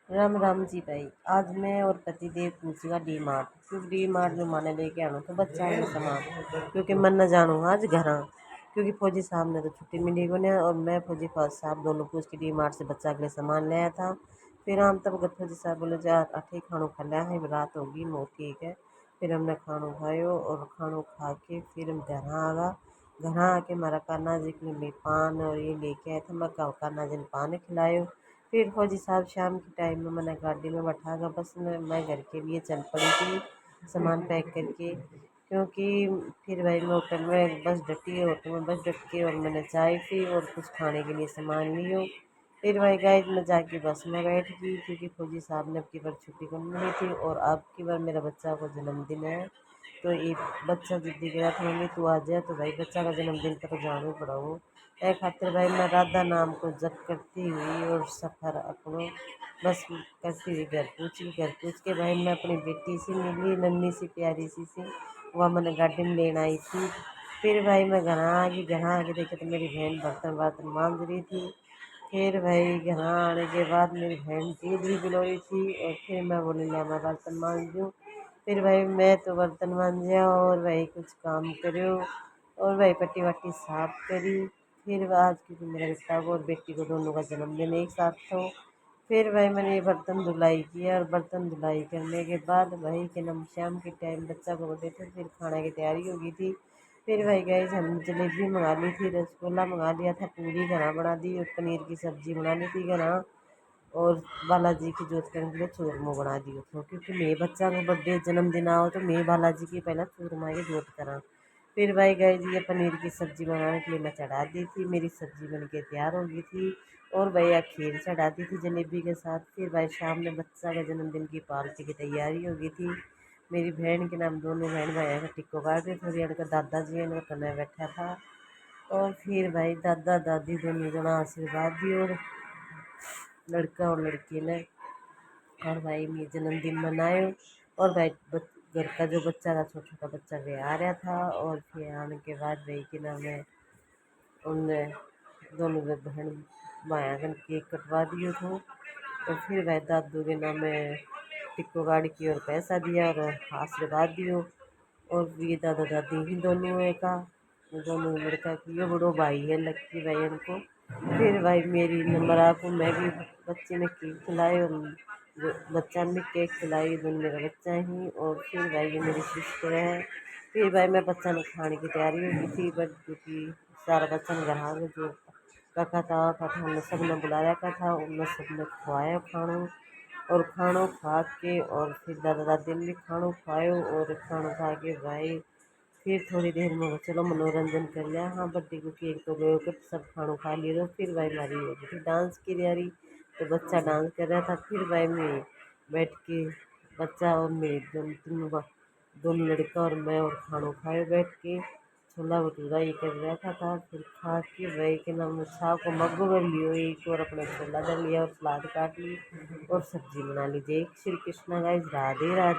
राम राम जी भाई। आज मैं और पतिदेव पूछेगा डी मार्ट, क्योंकि डी मार्ट में माने लेके आना तो बच्चा है सामान, क्योंकि मन न जानू आज घर, क्योंकि फौजी साहब ने तो छुट्टी मिली को ने और मैं फौजी साहब दोनों पूछ के डी मार्ट से बच्चा के लिए सामान लाया था। फिर हम तब गए फौजी साहब बोले जा अठे खानो खा लिया है, रात होगी मो ठीक है। फिर हमने खानो खायो और खानो खा के फिर हम घर आ गया। घर आके हमारा कान्हा जी के लिए पान और ये लेके आए थे, मैं कान्हा जी ने पान खिलायो। फिर फौजी साहब शाम के टाइम में मैंने गाड़ी में बैठा कर बस में मैं घर के लिए चल पड़ी थी सामान पैक करके, क्योंकि फिर भाई मैं होटल में बस डटी, होटल में बस डट के और मैंने चाय पी और कुछ खाने के लिए सामान लियो। फिर भाई गाइस मैं जाके बस में बैठ गई, क्योंकि फौजी साहब ने अब की बार छुट्टी को मिली थी और अब की बार मेरा बच्चा का जन्मदिन है। तो ये बच्चा जिद्दी करा था मम्मी तू आ जाए, तो भाई बच्चा का जन्मदिन पर तो जाना ही पड़ा वो। ए खातिर भाई मैं राधा नाम को जप करती हुई और सफ़र अपनों बस करती हुई घर पूछ के भाई मैं अपनी बेटी से मिली, नन्ही सी प्यारी सी वह मैंने गार्डन में लेने आई थी। फिर भाई मैं घर आके देखे तो मेरी बहन बर्तन वर्तन मांज रही थी। फिर भाई घर आने के बाद मेरी बहन दूध भी पिलो रही थी और फिर मैं बोली ला मैं बर्तन मांज दूँ। फिर भाई मैं तो बर्तन मांजा और भाई कुछ काम करो और भाई पट्टी वट्टी साफ करी। फिर आज क्योंकि मेरे बेटा को और बेटी को दोनों का जन्मदिन एक साथ था, फिर भाई मैंने ये बर्तन धुलाई किया और बर्तन धुलाई करने के बाद भाई के नम शाम के टाइम बच्चा को बोले थे, फिर खाने की तैयारी हो गई थी। फिर भाई गए हम जलेबी मंगा ली थी, रसगुल्ला मंगा लिया था, पूरी घना बना दी और पनीर की सब्जी बना ली थी घना, और बालाजी की जोत करने के लिए चूरमा बना दियो था, क्योंकि मेरे बच्चा का बर्थडे जन्मदिन आओ तो मैं बालाजी की पहले चूरमा की जोत करा। फिर भाई गए जी ये पनीर की सब्ज़ी बनाने के लिए मैं चढ़ा दी थी, मेरी सब्ज़ी बन के तैयार हो गई थी और भैया खीर चढ़ा दी थी जलेबी के साथ। फिर भाई शाम में बच्चा के जन्मदिन की पार्टी की तैयारी हो गई थी। मेरी बहन के नाम दोनों बहन भाई का टिक्को काट रहे थे, इनका दादाजी इनका कन्या बैठा था और फिर भाई दादा दादी दोनों जना आशीर्वाद दी और लड़का और लड़की ने और भाई मेरा जन्मदिन मनाए। और भाई घर का जो बच्चा था छोटा छोटा बच्चा वे आ रहा था और फिर आने के बाद भाई के नाम है उनने दोनों बहन माया का केक कटवा दियो था और फिर भाई दादू के नाम में टिक्को गाड़ी की और पैसा दिया और आशीर्वाद दियो। और ये दादा दादी ही दोनों है का दोनों लड़का की ये बड़ो भाई है लक्की भाई उनको। फिर भाई मेरी नंबर आपको मैं भी बच्चे ने केक खिलाए और बच्चा ने केक खिलाई, दोनों मेरा बच्चा ही और फिर भाई ये मेरी सिस्टर है। फिर भाई मैं बच्चा ने खाने की तैयारी हो गई थी, बट क्योंकि सारा बच्चा ने घर आ गया जो काका था हमने सब ने बुला रखा था, उनने सब ने खुआया खाना और खाना खा के और फिर दादा दादी ने भी खाना खायो और खाना खा के भाई फिर थोड़ी देर में चलो मनोरंजन कर लिया। हाँ बर्थडे को केक तो गए के सब खाना खा लिया, तो फिर भाई हमारी हो गई थी डांस की तैयारी, तो बच्चा डांस कर रहा था। फिर भाई मैं बैठ के बच्चा और मेरे दोनों लड़का और मैं और खाना खाए बैठ के छोला भटूरा ये कर रखा था। फिर खा के भाई के नाम साहब को मग्गो भर लियो एक और अपना छोला धर लिया और सलाद काट ली और सब्जी बना ली। जय श्री कृष्णा गाइस, राधे राधे।